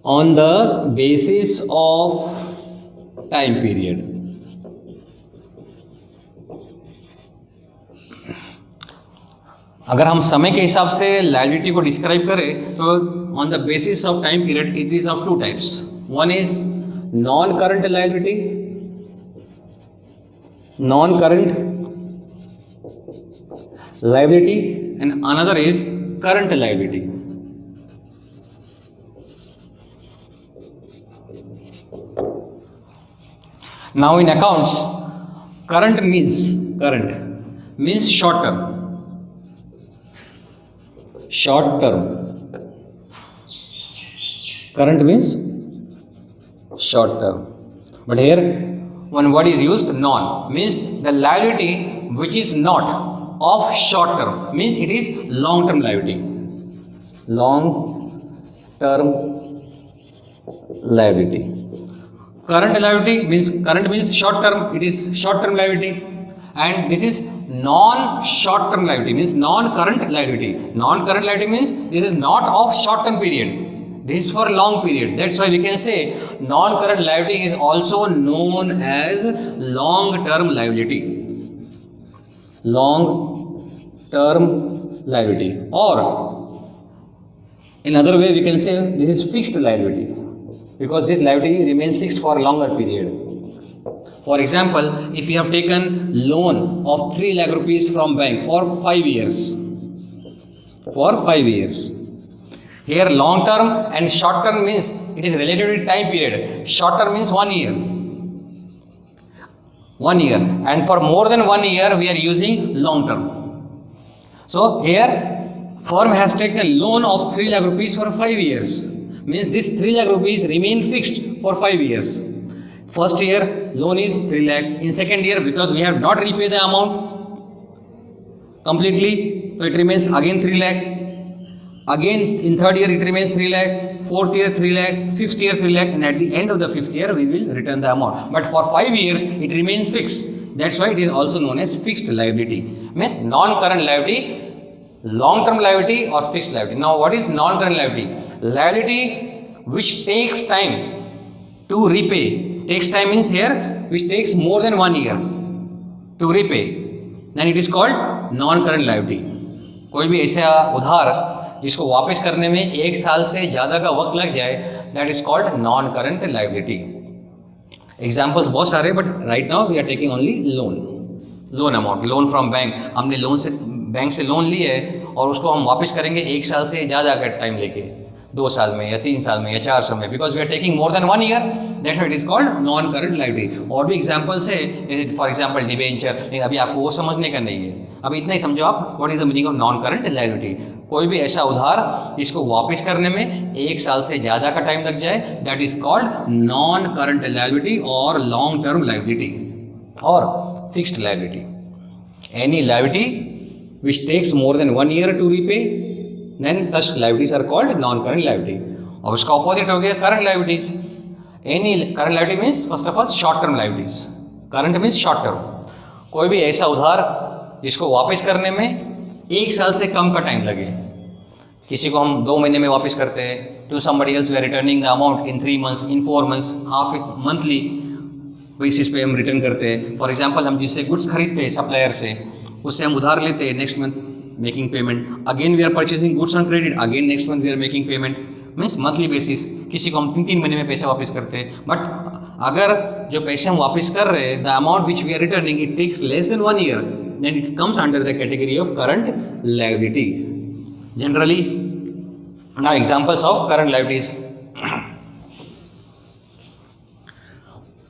on the basis of time period. अगर हम समय के हिसाब से लायबिलिटी को डिस्क्राइब करें तो on the basis of time period it is of two types. One is non current liability, non current liability, and another is current liability. Now in accounts, current means short term. Current means short term. But here one word is used, non, means the liability which is not of short term, means it is long term liability. Long term liability. Current liability means short term, it is short term liability. And this is non short term liability, means non current liability. Non current liability means this is not of short term period, this is for long period. That's why we can say non current liability is also known as long term liability. Long term liability, or in other way we can say this is fixed liability, because this liability remains fixed for a longer period. For example, if you have taken loan of 3 lakh rupees from bank for 5 years, here long term and short term means it is related to time period. Short term means 1 year, and for more than 1 year we are using long term. So here firm has taken loan of 3 lakh rupees for 5 years, means this 3 lakh rupees remain fixed for 5 years. First year loan is 3 lakh, in second year because we have not repaid the amount completely, so it remains again 3 lakh, again in third year it remains 3 lakh, fourth year 3 lakh, fifth year 3 lakh, and at the end of the fifth year we will return the amount. But for 5 years it remains fixed. That's why it is also known as fixed liability, means non-current liability, long-term liability or fixed liability. Now what is non-current liability? Liability which takes time to repay. Takes time means here which takes more than 1 year to repay, then it is called non-current liability. कोई भी ऐसा उधार जिसको वापस करने में 1 साल से ज़्यादा का वक्त लग जाए, that is called non-current liability. Examples बहुत सारे, but right now we are taking only loan amount. Loan from bank, हमने बैंक से लोन लिए और उसको हम वापस करेंगे 1 साल से ज़्यादा का टाइम लेके, 2 साल में या 3 साल में या 4 साल में, because we are taking more than 1 year, that's why it is called non current liability. और भी एग्जाम्पल्स है, फॉर एग्जाम्पल डिबेंचर, लेकिन अभी आपको वो समझने का नहीं है, अभी इतना ही समझो आप what is the meaning of non current liability. कोई भी ऐसा उधार जिसको वापस करने में 1 साल से ज़्यादा का टाइम लग जाए, that is called non current liability और लॉन्ग टर्म लायबिलिटी और fixed liability. Any liability which takes more than 1 year to repay, then such liabilities are called non-current liability. और उसका opposite हो गया current liabilities. Any current liability means first of all short term liabilities. Current means short term. कोई भी ऐसा उधार जिसको वापस करने में 1 साल से कम का टाइम लगे. किसी को हम 2 महीने में वापस करते हैं, to somebody else we are returning the amount in 3 months, in 4 months, half monthly basis पे हम रिटर्न करते हैं. फॉर एग्जाम्पल हम जिससे गुड्स खरीदते हैं सप्लायर से, उससे हम उधार लेते हैं, next month making payment, again we are purchasing goods on credit, again next month we are making payment, means monthly basis. किसी को हम 3 महीने में पैसे वापस करते हैं, बट अगर जो पैसे हम वापस कर रहे हैं, the amount which we are returning it takes less than 1 year, then it comes under the category of current liability generally. Now examples of current liabilities.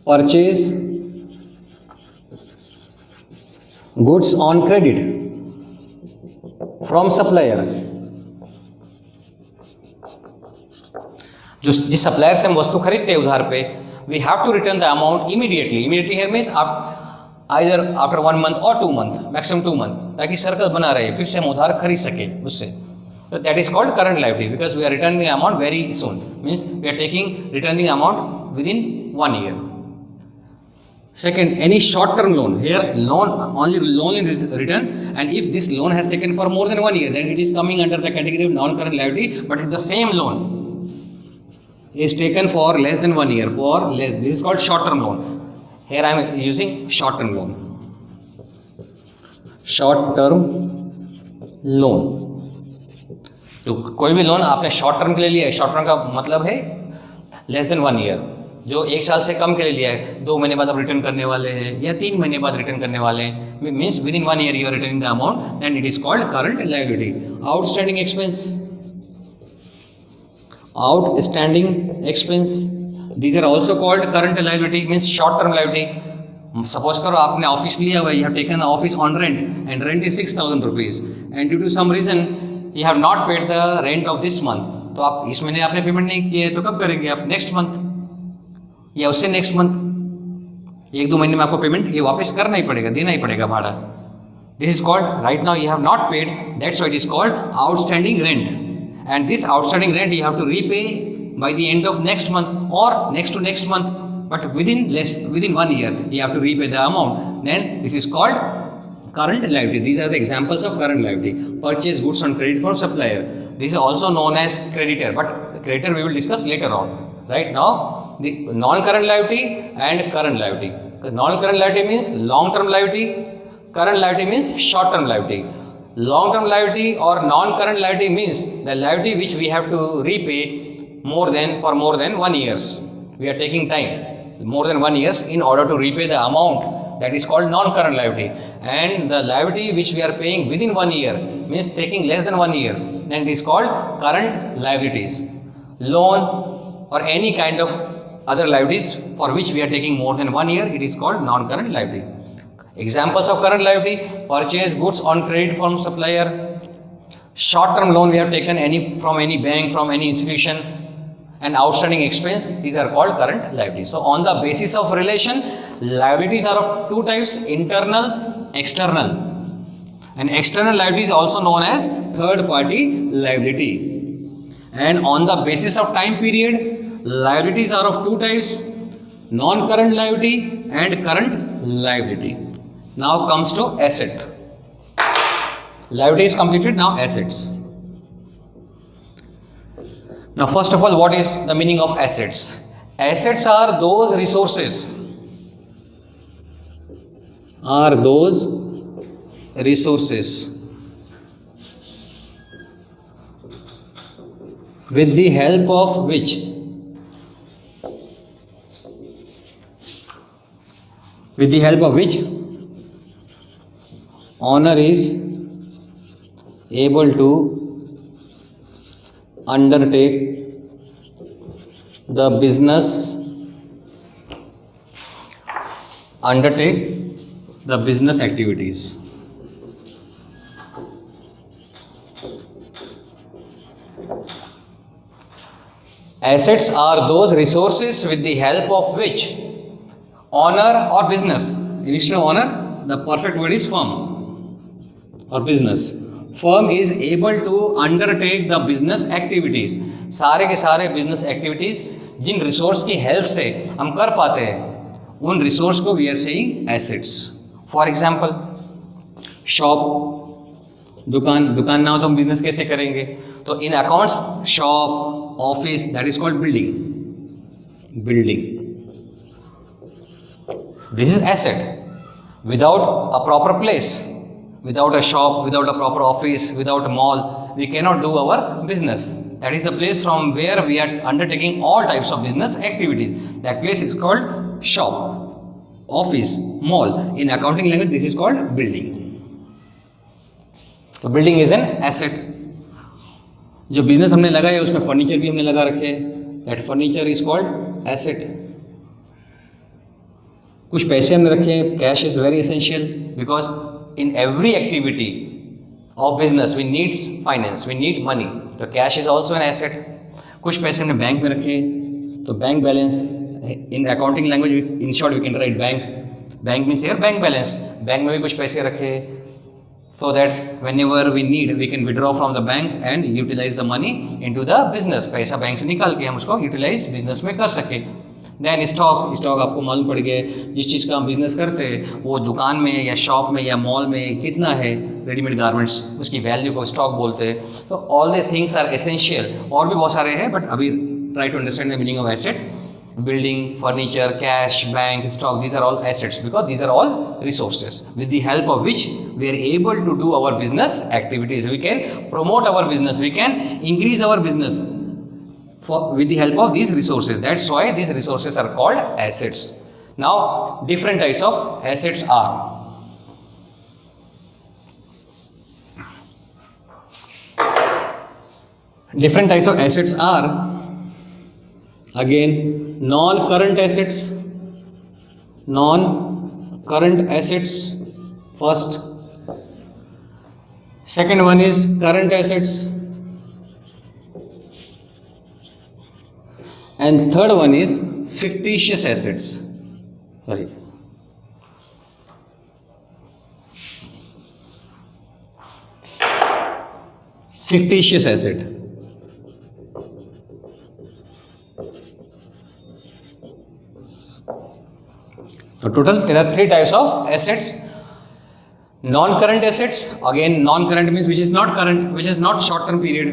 Purchase goods on credit from supplier. जो जिस supplier से हम वस्तु खरीदते हैं उधार पे, we have to return the amount immediately. Immediately here means either after 1 month और 2 month, मैक्सिमम 2 month, ताकि सर्कल बना रहे, फिर से हम उधार खरीद सके उससे. So that is called current liability because we are returning the amount very soon. Means we are returning the amount within 1 year. Second, any short-term loan. Here, only loan is returned, and if this loan has taken for more than 1 year, then it is coming under the category of non-current liability. But it's the same loan. is taken for less than 1 year, for less, this is called short term loan. Here I am using short term loan. Short term loan, तो कोई भी loan आपने short term के लिए लिया है, short term का मतलब है लेस देन 1 ईयर, जो 1 साल से कम के लिए लिया है, 2 महीने बाद आप रिटर्न करने वाले हैं या 3 महीने बाद रिटर्न करने वाले हैं, means within 1 year you are returning the amount, then it is called current liability. Outstanding expense, outstanding expense, these are also called current liability, means short term liability. Suppose करो आपने office लिया हुआ है, you have taken the office on rent and rent is 6,000 rupees and due to some reason you have not paid the rent of this month, तो आप इस महीने आपने पेमेंट नहीं किया है, तो कब करेंगे आप? नेक्स्ट मंथ या उससे नेक्स्ट मंथ, 1-2 महीने में आपको पेमेंट ये वापस करना ही पड़ेगा, देना ही पड़ेगा भाड़ा. This is called right now you have not paid, that's why it is called outstanding rent, and this outstanding rent you have to repay by the end of next month or next to next month, but within 1 year you have to repay the amount, then this is called current liability. These are the examples of current liability. Purchase goods on credit from supplier, this is also known as creditor, but creditor we will discuss later on. Right now the non-current liability and current liability. Non-current liability means long-term liability, current liability means short-term liability. Long-term liability or non-current liability means the liability which we have to repay for more than 1 years. We are taking time more than 1 years in order to repay the amount, that is called non-current liability. And the liability which we are paying within 1 year means taking less than 1 year, then it is called current liabilities. Loan or any kind of other liabilities for which we are taking more than 1 year, it is called non-current liability. Examples of current liability: purchase goods on credit from supplier, short-term loan we have taken from any bank, from any institution, and outstanding expense, these are called current liabilities. So on the basis of relation, liabilities are of two types: internal, external. And external liability is also known as third party liability. And on the basis of time period, liabilities are of two types: non-current liability and current liability. Now comes to asset. Liability is completed, now assets. Now first of all, what is the meaning of assets? Assets are those resources, with the help of which owner is able to undertake the business activities. Assets are those resources with the help of which owner or business, instead of owner the perfect word is firm or business, firm is able to undertake the business activities. सारे के सारे business activities जिन resource की help से हम कर पाते हैं, उन रिसोर्स को we are saying assets. For example shop, दुकान ना हो तो हम बिजनेस कैसे करेंगे? तो in accounts shop, office, that is called building. This is asset. Without a proper place, without a shop, without a proper office, without a mall, we cannot do our business. That is the place from where we are undertaking all types of business activities. That place is called shop, office, mall. In accounting language, this is called building. तो building is an asset. जो business हमने लगाया उसमें furniture भी हमने लगा रखे हैं, that furniture is called asset. कुछ पैसे हमने रखे हैं, cash is very essential because in every activity of business we needs finance, we need money, तो cash is also an asset. कुछ पैसे हमने बैंक में रखे हैं, तो bank balance, in accounting language in short we can write bank. Bank means here bank balance. Bank में भी कुछ पैसे रखे so that whenever we need we can withdraw from the bank and utilize the money into the business. पैसा bank से निकाल के हम उसको यूटिलाइज बिजनेस में कर सकें. देन स्टॉक आपको मालूम पड़ गया जिस चीज़ का हम बिज़नेस करते हैं वो दुकान में या शॉप में या मॉल में कितना है, रेडीमेड गारमेंट्स, उसकी वैल्यू को स्टॉक बोलते हैं. तो all the things are essential. और भी बहुत सारे हैं बट अभी try to understand the meaning of asset. Building, furniture, cash, bank, stock, these are all assets because these are all resources with the help of which we are able to do our business activities. We can promote our business, we can increase our business with the help of these resources. That's why these resources are called assets. Now, different types of assets are. Different types of assets are, again, non-current assets. Non-current assets first. Second one is current assets. And third one is fictitious assets. Sorry. Fictitious asset. So total there are three types of assets. Non-current assets, again non-current means which is not current, which is not short-term period,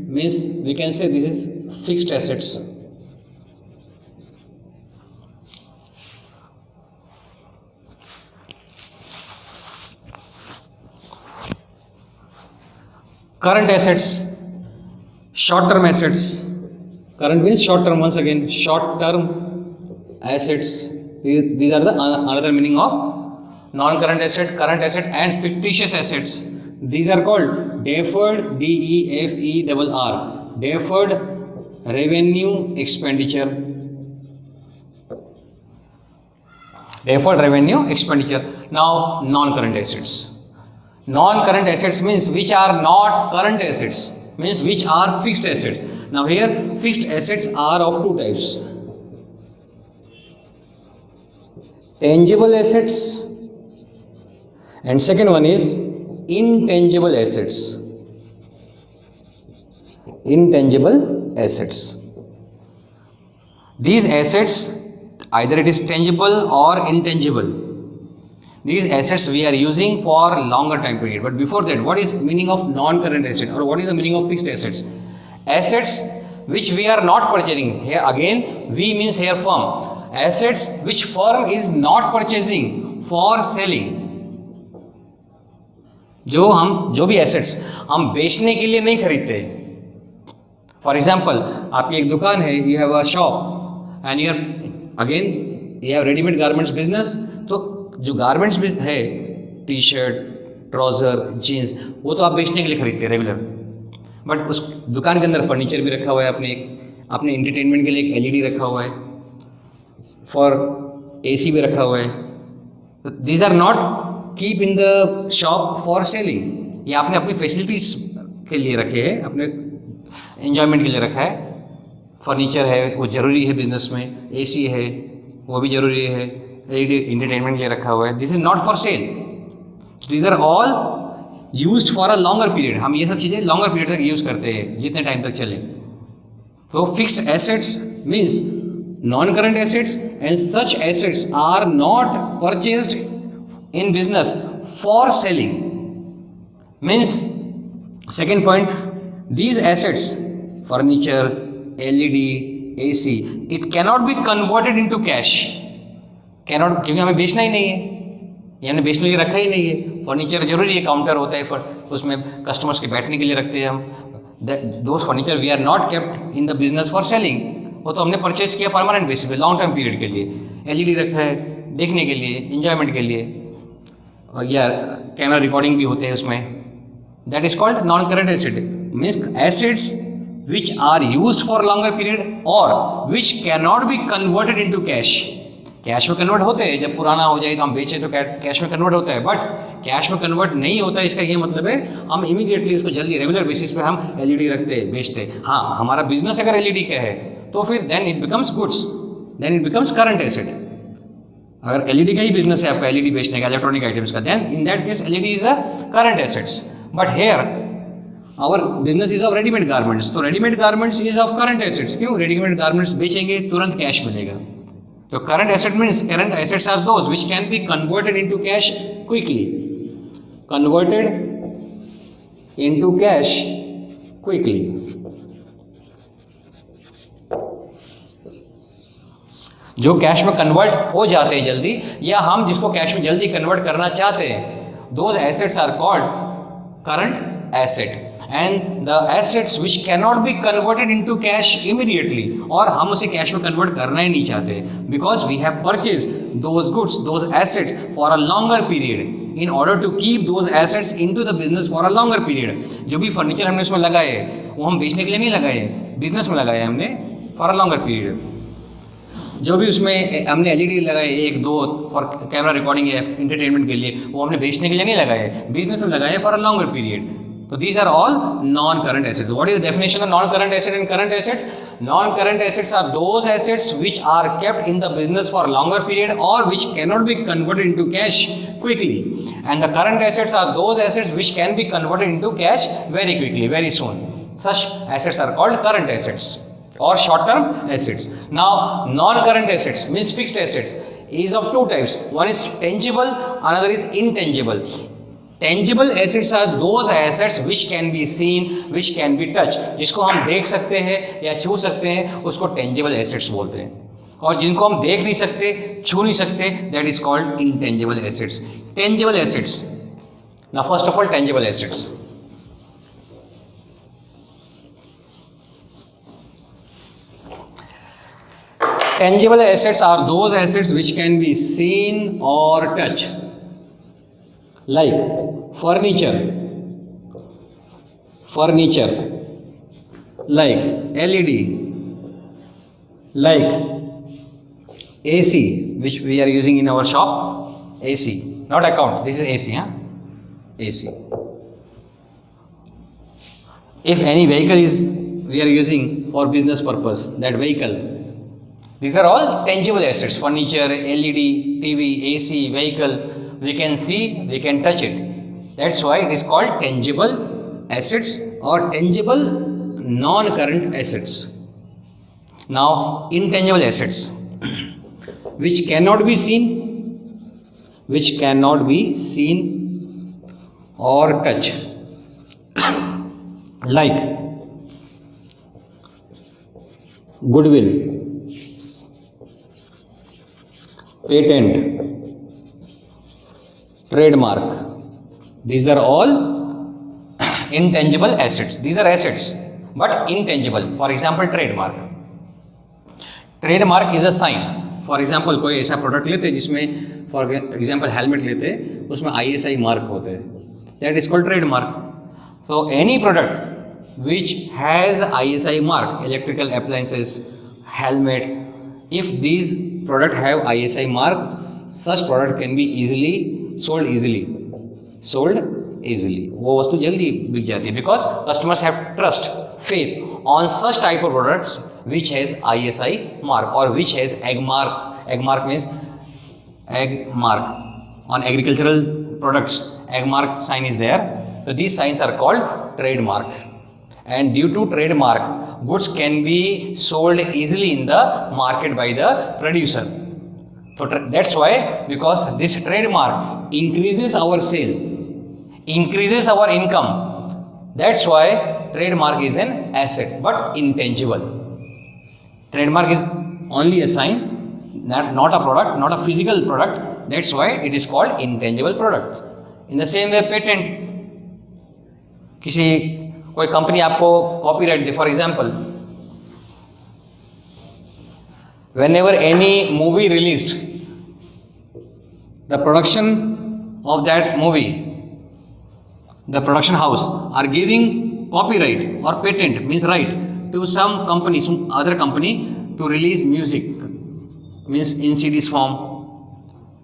means we can say this is fixed assets. Current assets, short-term assets. Current means short-term, once again, short-term assets. These are the another meaning of non-current asset, current asset and fictitious assets. These are called deferred, DEFERR, deferred revenue expenditure. Deferred revenue expenditure. Now, non-current assets. Non-current assets means which are not current assets, means which are fixed assets. Now here fixed assets are of two types. Tangible assets and second one is intangible assets. Intangible assets. These assets, either it is tangible or intangible. These assets we are using for longer time period. But before that, what is meaning of non-current asset or what is the meaning of fixed assets? Assets which we are not purchasing. Here again, we means here firm. Assets which firm is not purchasing for selling. जो भी assets हम बेचने के लिए नहीं खरीदते. For example, आपकी एक दुकान है, you have a shop and you have ready-made garments business. तो जो गारमेंट्स भी है, टी शर्ट, ट्राउज़र, जीन्स, वो तो आप बेचने के लिए खरीदते हैं रेगुलर. बट उस दुकान के अंदर फर्नीचर भी रखा हुआ है, अपने एंटरटेनमेंट के लिए एक एलईडी रखा हुआ है, फॉर एसी भी रखा हुआ है. These are not keep in the shop for selling. ये आपने अपनी फैसिलिटीज़ के लिए रखे हैं, अपने एंजॉयमेंट के लिए रखा है. फर्नीचर है वो ज़रूरी है बिजनेस में, एसी है वो भी ज़रूरी है, एंटरटेनमेंट के लिए रखा हुआ है. This is not for sale. These are all used for a longer period. हम ये सब चीज़ें लॉन्गर पीरियड तक यूज़ करते हैं, जितने टाइम तक चले. तो fixed assets means non current assets and such assets are not purchased in business for selling. Means second point, these assets, furniture, LED, AC, it cannot be converted into cash. Cannot, क्योंकि हमें बेचना ही नहीं है, ये हमने बेचने के लिए रखा ही नहीं है. फर्नीचर जरूरी है, काउंटर होता है, उसमें कस्टमर्स के बैठने के लिए रखते हैं हम. Those furniture we are not kept in the business for selling. वो तो हमने परचेज किया परमानेंट बेसिस पे, लॉन्ग टर्म पीरियड के लिए. LED रखा है देखने के लिए, एंजॉयमेंट के लिए, और या कैमरा रिकॉर्डिंग भी होते हैं उसमें. That is called non current asset. Means assets which are used for longer period or which cannot be converted into cash. Cash में कन्वर्ट होते हैं, जब पुराना हो जाए तो हम बेचें तो कैश में कन्वर्ट होता है. बट कैश में कन्वर्ट नहीं होता है, इसका ये मतलब है हम इमीडिएटली उसको जल्दी रेगुलर बेसिस पे हम LED रखते हैं, बेचते हैं. हाँ, हमारा बिजनेस अगर LED का है तो फिर then it becomes goods, then it becomes current asset. अगर LED का ही बिजनेस है आपका, LED बेचने का, इलेक्ट्रॉनिक आइटम्स का, then in that case LED is a current assets. But here our business is of readymade garments, तो readymade garments is of current assets. क्यों? Readymade garments बेचेंगे तुरंत कैश मिलेगा. तो current asset means current assets are those which can be converted into cash quickly. Converted into cash quickly. जो cash में convert हो जाते हैं जल्दी, या हम जिसको कैश में जल्दी कन्वर्ट करना चाहते हैं, those assets are called current asset. And the assets which cannot be converted into cash immediately, और हम उसे कैश में कन्वर्ट करना ही नहीं चाहते, because we have purchase those goods, those assets for a longer period, in order to keep those assets into the business for a longer period. जो भी फर्नीचर हमने उसमें लगाए वो हम बेचने के लिए नहीं लगाए, बिजनेस में लगाए हमने फॉर अ लॉन्गर पीरियड. जो भी उसमें हमने एलईडी लगाए, एक दो फॉर कैमरा रिकॉर्डिंग या एंटरटेनमेंट के लिए, वो हमने बेचने के लिए नहीं लगाए, बिजनेस में लगाए for a longer period. So these are all non-current assets. What is the definition of non-current asset and current assets? Non-current assets are those assets which are kept in the business for a longer period or which cannot be converted into cash quickly. And the current assets are those assets which can be converted into cash very quickly, very soon. Such assets are called current assets or short-term assets. Now, non-current assets means fixed assets is of two types. One is tangible, another is intangible. Tangible assets are those assets which can be seen, which can be touch. जिसको हम देख सकते हैं या छू सकते हैं उसको टेंजिबल एसेट्स बोलते हैं, और जिनको हम देख नहीं सकते, छू नहीं सकते, that is called intangible assets. Tangible assets. Now first of all tangible assets. Tangible assets are those assets which can be seen or touched, like furniture, like LED, like AC, which we are using in our shop. AC, not account, this is AC, huh? AC. If any vehicle is we are using for business purpose, that vehicle, these are all tangible assets. Furniture, LED, TV, AC, vehicle, we can see, we can touch it. That's why it is called tangible assets or tangible non-current assets. Now, intangible assets, which cannot be seen or touched, like goodwill, patent, trademark. These are all intangible assets. These are assets but intangible. For example, trademark. Trademark is a sign. For example, कोई ऐसा product लेते हैं जिसमें for example helmet लेते हैं, उसमें ISI mark होते हैं, that is called trademark. So any product which has ISI mark, electrical appliances, helmet, if these product have ISI mark, such product can be sold easily. वो वस्तु जल्दी बिक जाती है, because customers have trust, faith on such type of products which has ISI mark or which has egg mark. Egg mark means egg mark. On agricultural products, egg mark sign is there. So these signs are called trademark. And due to trademark, goods can be sold easily in the market by the producer. So that's why, because this trademark increases our sale, increases our income. That's why trademark is an asset but intangible. Trademark is only a sign, not a product, not a physical product. That's why it is called intangible product. In the same way, patent. कोई company आपको copyright they, for example, whenever any movie released, the production of that movie, the production house are giving copyright or patent, means right, to some company, some other company to release music, means in CDs form.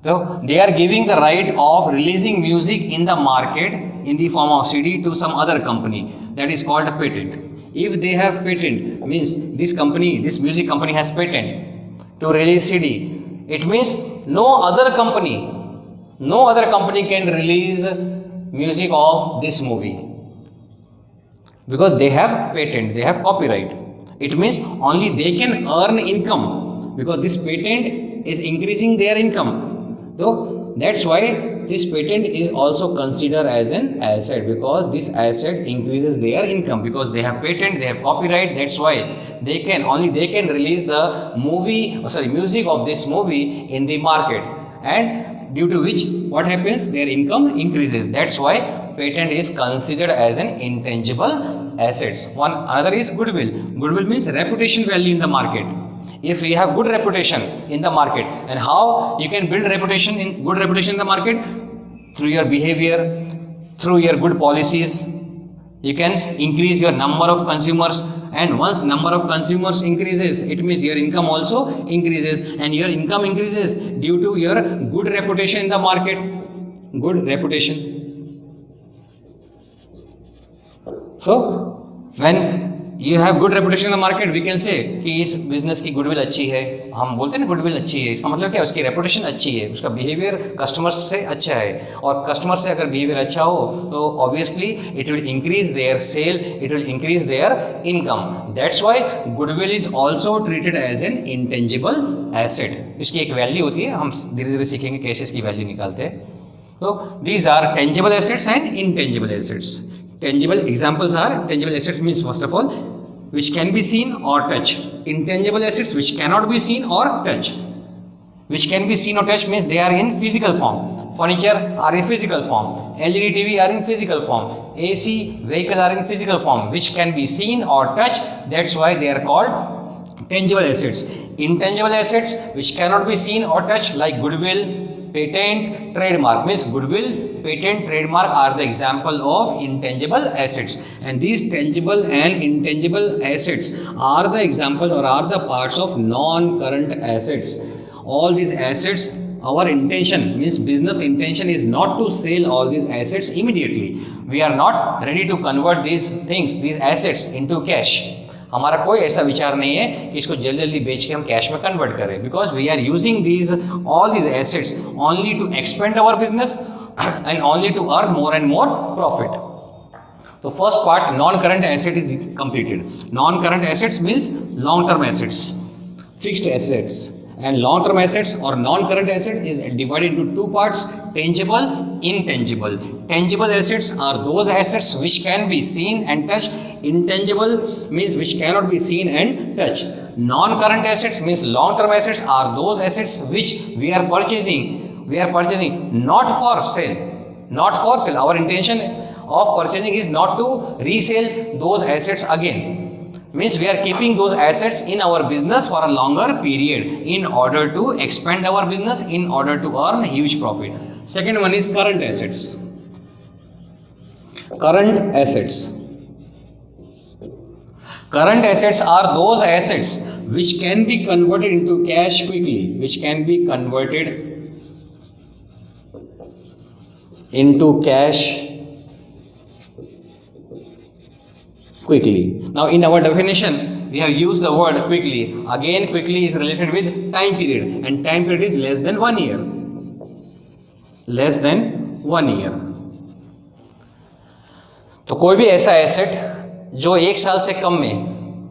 So they are giving the right of releasing music in the market in the form of CD to some other company. That is called a patent. If they have patent, means this music company has patent to release CD. It means no other company can release music of this movie, because they have patent, they have copyright. It means only they can earn income, because this patent is increasing their income. So that's why this patent is also considered as an asset because this asset increases their income because they have patent, they have copyright. That's why they can release the music of this movie in the market, and due to which what happens, their income increases. That's why patent is considered as an intangible assets. Another is goodwill. Goodwill means reputation value in the market. If we have good reputation in the market, and how you can build good reputation in the market? Through your behavior, through your good policies. You can increase your number of consumers, and once number of consumers increases, it means your income also increases, and your income increases due to your good reputation in the market. Good reputation. So when you have good reputation in the market, we can say कि इस business की goodwill अच्छी है. हम बोलते हैं ना goodwill अच्छी है, इसका मतलब क्या है? उसकी रेपुटेशन अच्छी है, उसका बिहेवियर कस्टमर्स से अच्छा है, और कस्टमर से अगर बिहेवियर अच्छा हो तो obviously it will increase their sale, it will increase their income. That's why goodwill is also treated as an intangible asset. इसकी एक वैल्यू होती है, हम धीरे धीरे सीखेंगे कैसे इसकी वैल्यू निकालते हैं. तो these are tangible assets and intangible assets. Tangible examples are, tangible assets means first of all which can be seen or touch. Intangible assets which cannot be seen or touch. Which can be seen or touch means they are in physical form. Furniture are in physical form. LED TV are in physical form. AC vehicle are in physical form which can be seen or touch. That's why they are called tangible assets. Intangible assets which cannot be seen or touch like goodwill, patent, trademark means goodwill, patent, trademark are the example of intangible assets, and these tangible and intangible assets are the examples or are the parts of non-current assets. All these assets, our intention means business intention is not to sell all these assets immediately. We are not ready to convert these things, these assets into cash. हमारा कोई ऐसा विचार नहीं है कि इसको जल्दी जल्दी बेच के हम कैश में कन्वर्ट करें, because we are using these all these assets only to expand our business and only to earn more and more profit. The first part, non-current asset, is completed. Non-current assets means long-term assets, fixed assets, and long-term assets or non-current asset is divided into two parts: tangible, intangible. Tangible assets are those assets which can be seen and touched. Intangible means which cannot be seen and touched. Non-current assets means long-term assets are those assets which we are purchasing not for sale. Not for sale. Our intention of purchasing is not to resell those assets again. Means we are keeping those assets in our business for a longer period in order to expand our business, in order to earn huge profit. Second one is current assets. Current assets. Current assets are those assets which can be converted into cash quickly, which can be converted into cash quickly. Now in our definition we have used the word quickly. Again, quickly is related with time period, and time period is less than 1 year. Less than 1 year. तो कोई भी ऐसा asset जो 1 साल से कम में,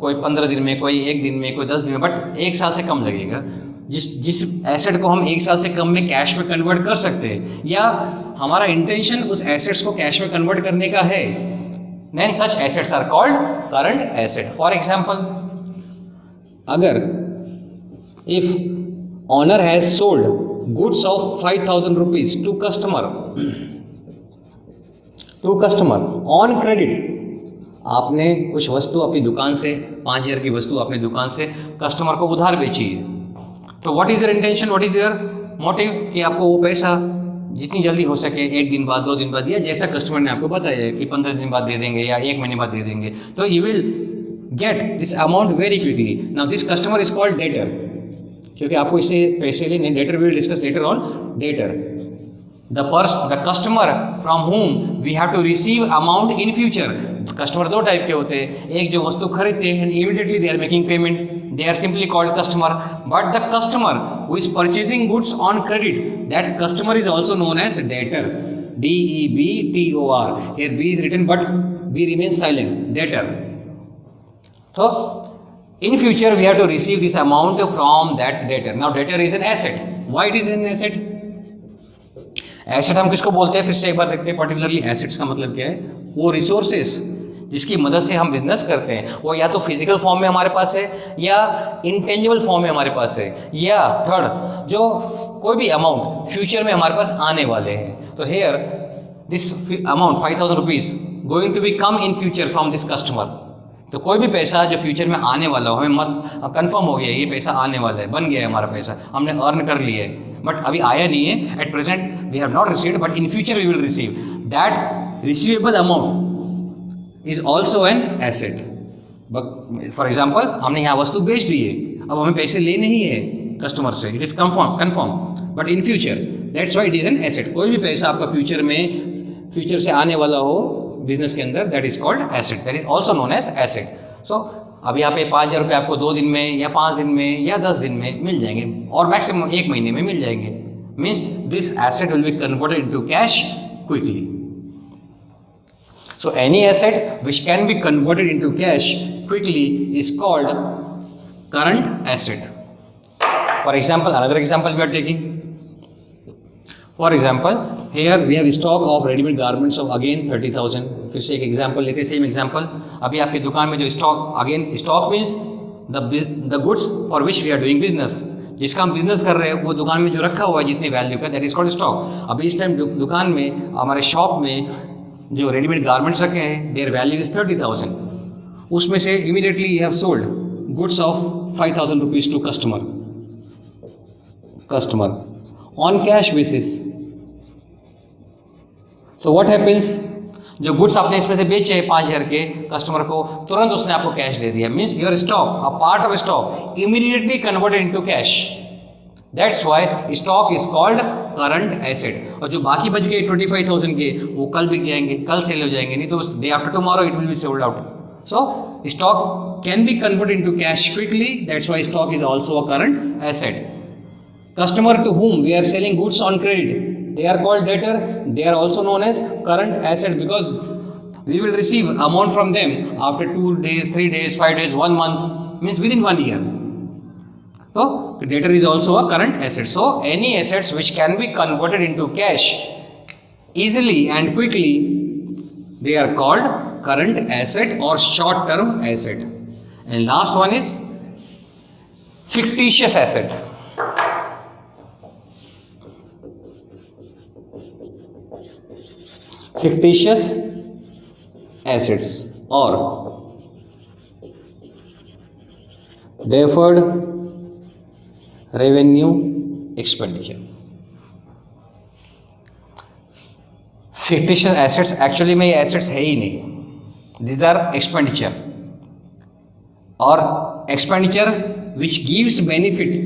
कोई 15 दिन में, कोई 1 दिन में, कोई 10 दिन में, बट 1 साल से कम लगेगा, जिस एसेट को हम 1 साल से कम में कैश में कन्वर्ट कर सकते हैं, या हमारा इंटेंशन उस एसेट्स को कैश में कन्वर्ट करने का है, then such assets are called current asset. For example, अगर if owner has sold goods of 5,000 rupees to customer on credit, आपने कुछ वस्तु अपनी दुकान से, 5,000 की वस्तु अपनी दुकान से कस्टमर को उधार बेची है, तो what is your intention, what is your motive, कि आपको वो पैसा जितनी जल्दी हो सके, 1 दिन बाद, 2 दिन बाद, या जैसा कस्टमर ने आपको बताया कि 15 दिन बाद दे देंगे या 1 महीने बाद दे देंगे, तो you will get this amount very quickly. Now this customer is called debtor, क्योंकि आपको इससे पैसे लेने, debtor will discuss later on debtor. The customer from whom we have to receive amount in future. Customer 2 type के होते हैं, एक जो वस्तु खरीदते हैं immediately they are making payment, they are simply called customer. But the customer who is purchasing goods on credit, that customer is also known as debtor. D-E-B-T-O-R. Here B is written but B remains silent. Debtor. So in future we have to receive this amount from that debtor. Now debtor is an asset. Why it is an asset? Asset हम किसको बोलते हैं, फिर से एक बार देखते हैं particularly assets का मतलब क्या है। वो रिसोर्सेस जिसकी मदद से हम बिजनेस करते हैं, वो या तो फिजिकल फॉर्म में हमारे पास है या इंटेंजिबल फॉर्म में हमारे पास है, या थर्ड जो कोई भी अमाउंट फ्यूचर में हमारे पास आने वाले हैं। तो here this amount 5,000 rupees going to be come in future from this customer. तो कोई भी पैसा जो फ्यूचर में आने वाला हो, हमें मत कंफर्म हो गया ये पैसा आने वाला है, बन गया है हमारा पैसा, हमने अर्न कर लिया है, बट अभी आया नहीं है, at present we have not received, but in future we will receive that receivable amount is also an asset. For example हमने यहाँ वस्तु बेच दी है, अब हमें पैसे लेने ही है कस्टमर से, it is confirm, but in future that's why it is an asset. कोई भी पैसा आपका फ्यूचर से आने वाला हो बिजनेस के अंदर, that is called asset, that is also known as asset. So अब यहाँ पे 5,000 रुपये आपको 2 दिन में या 5 दिन में या 10 दिन में मिल जाएंगे, और मैक्सिमम 1 महीने में मिल जाएंगे। Means this asset will be converted into cash quickly. So any asset which can be converted into cash quickly is called current asset. For example, another example we are taking. For example, here we have stock of ready-made garments of again 30,000. फिर से एक example लेते हैं, same example. अभी आपकी दुकान में जो stock means the goods for which we are doing business. जिसका हम बिजनेस कर रहे हैं वो दुकान में जो रखा हुआ है जितनी वैल्यू का, दैट इज कॉल्ड स्टॉक। अभी इस टाइम दुकान में हमारे शॉप में जो रेडीमेड गारमेंट्स रखे हैं, देयर वैल्यू इज 30,000। उसमें से immediately you have sold goods of 5,000 rupees to customer on cash basis. So what happens, जो गुड्स आपने इसमें से बेचे 5,000 के कस्टमर को, तुरंत उसने आपको कैश दे दिया। Means your stock, a part of stock immediately converted into cash. That's why stock is called current asset. और जो बाकी बच गए 25,000 के, वो कल बिक जाएंगे, कल सेल हो जाएंगे, नहीं तो day after tomorrow it will be sold out. So stock can be converted into cash quickly, that's why stock is also a current asset. Customer to whom we are selling goods on credit, they are called debtor, they are also known as current asset, because we will receive amount from them after 2 days, 3 days, 5 days, 1 month, means within 1 year. So debtor is also a current asset. So any assets which can be converted into cash easily and quickly, they are called current asset or short term asset. And last one is fictitious asset. Fictitious assets or deferred revenue expenditure. Fictitious assets actually में ये assets है ही नहीं, these are expenditure or expenditure which gives benefit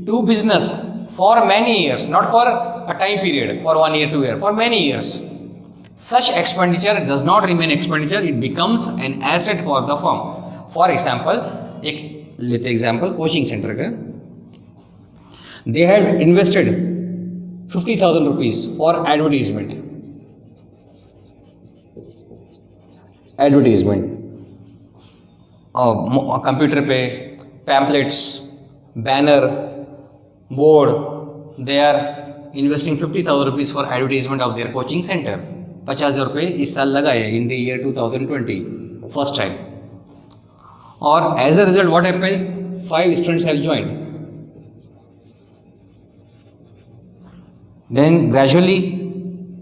to business for many years, not for a time period, for 1 year, 2 year, for many years. Such expenditure does not remain expenditure, it becomes an asset for the firm. For example, एक लेते example coaching centre का, they had invested 50,000 rupees for advertisement, computer पे pamphlets, banner, board, they are investing 50,000 rupees for advertisement of their coaching center. 50,000 रुपये इस साल लगाए in the year 2020 first time, और as a result what happens, 5 students have joined. Then gradually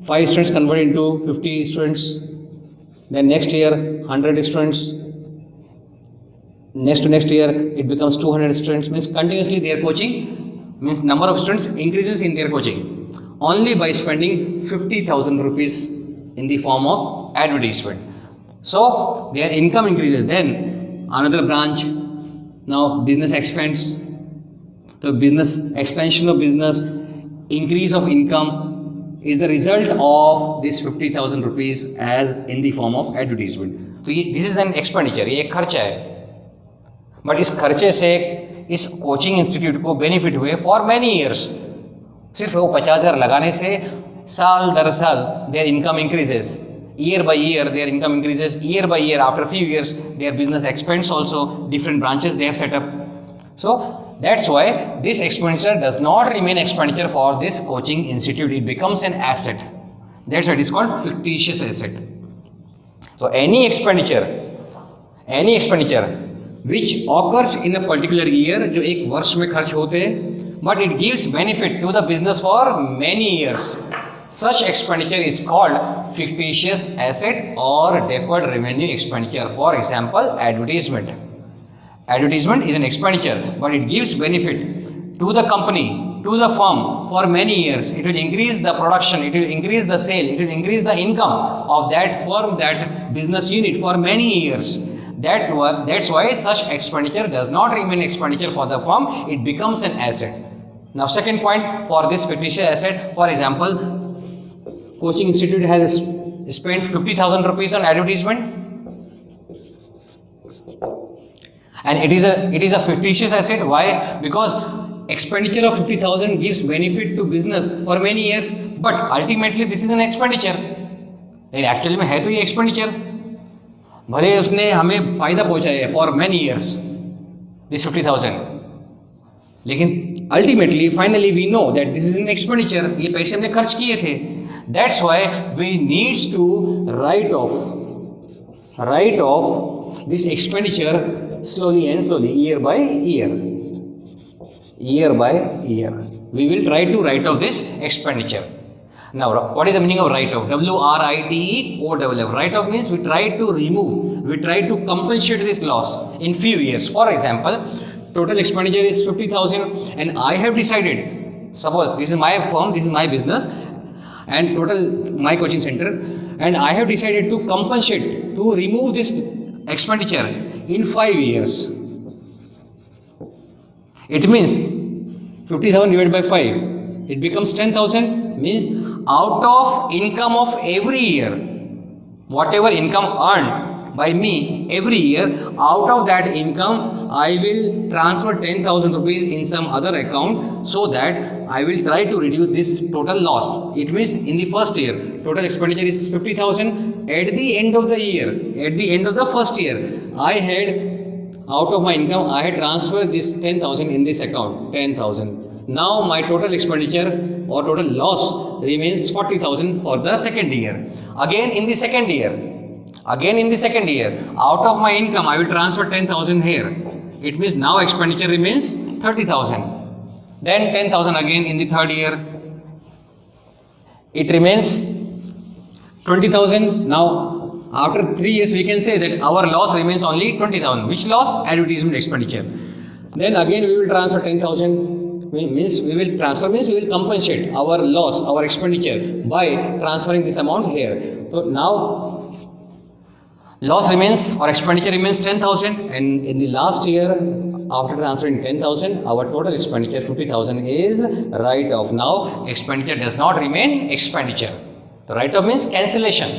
5 students convert into 50 students, then next year 100 students, next year it becomes 200 students. Means continuously their coaching, means number of students increases in their coaching only by spending 50,000 rupees in the form of advertisement. So their income increases. Then another branch, now business expands. So business expansion of business, increase of income is the result of this 50,000 rupees as in the form of advertisement. So this is an expenditure, ये एक खर्चा है, but इस खर्चे से इस coaching institute को benefit हुए फॉर मैनी ईयर्स। सिर्फ वो 50,000 लगाने से साल दर साल there income increases, year by year there income increases, year by year after few years their business expends also, different branches they have set up, So that's why this expenditure does not remain expenditure for this coaching institute. It becomes an asset. That's why it is called fictitious asset. So any expenditure which occurs in a particular year, जो एक वर्ष में खर्च होते हैं, but it gives benefit to the business for many years. Such expenditure is called fictitious asset or deferred revenue expenditure. For example, advertisement. Advertisement is an expenditure, but it gives benefit to the company, to the firm for many years. It will increase the production, it will increase the sale, it will increase the income of that firm, that business unit for many years. That's why such expenditure does not remain expenditure for the firm, it becomes an asset. Now second point for this fictitious asset, for example, coaching institute has spent 50,000 rupees on advertisement, and it is a fictitious asset. Why? Because expenditure of 50,000 gives benefit to business for many years, but ultimately this is an expenditure. Actually में है तो ये expenditure, भले उसने हमें फ़ायदा पहुंचाया है फॉर मैनी ईयर्स दिस 50,000, लेकिन ultimately finally we know that this is an expenditure, ये पैसे हमने खर्च किए थे. That's why we needs to write off this expenditure slowly and slowly, year by year. We will try to write off this expenditure. Now, what is the meaning of write off? WRITEOFF. Write off means we try to remove, we try to compensate this loss in few years. For example, total expenditure is 50,000 and I have decided, suppose this is my firm, this is my business and total my coaching center, and I have decided to compensate, to remove this expenditure in 5 years. It means 50,000 divided by 5, it becomes 10,000, means out of income of every year, whatever income earned by me every year, out of that income I will transfer 10,000 rupees in some other account, so that I will try to reduce this total loss. It means in the first year total expenditure is 50,000. At the end of the year, at the end of the first year, I had, out of my income I had transferred this 10,000 in this account, 10,000. Now my total expenditure or total loss remains 40,000 for the second year. Again in the second year, out of my income I will transfer 10,000 here. It means now expenditure remains 30,000. Then 10,000 again in the third year. It remains 20,000. Now after 3 years we can say that our loss remains only 20,000. Which loss? Advertisement expenditure. Then again we will transfer 10,000. We will compensate our loss, our expenditure by transferring this amount here. So now loss remains or expenditure remains 10,000, and in the last year after transferring 10,000 our total expenditure 50,000 is write off. Now expenditure does not remain expenditure. The write off means cancellation.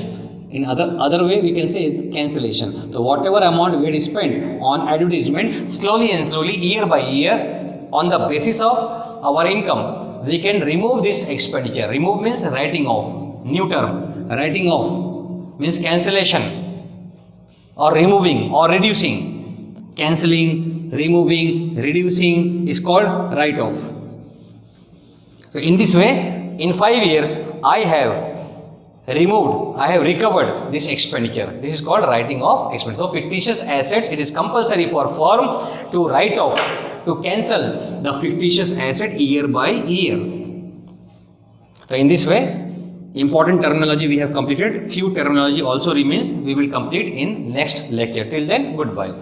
In other way we can say cancellation. So whatever amount we had spent on advertisement, slowly and slowly, year by year, on the basis of our income, we can remove this expenditure. Remove means writing off. New term. Writing off means cancellation or removing or reducing. Cancelling, removing, reducing is called write off. So in this way, in 5 years, I have recovered this expenditure. This is called writing off expenditure. So fictitious assets, it is compulsory for firm to write off, to cancel the fictitious asset year by year. So in this way, important terminology we have completed. Few terminology also remains. We will complete in next lecture. Till then, goodbye.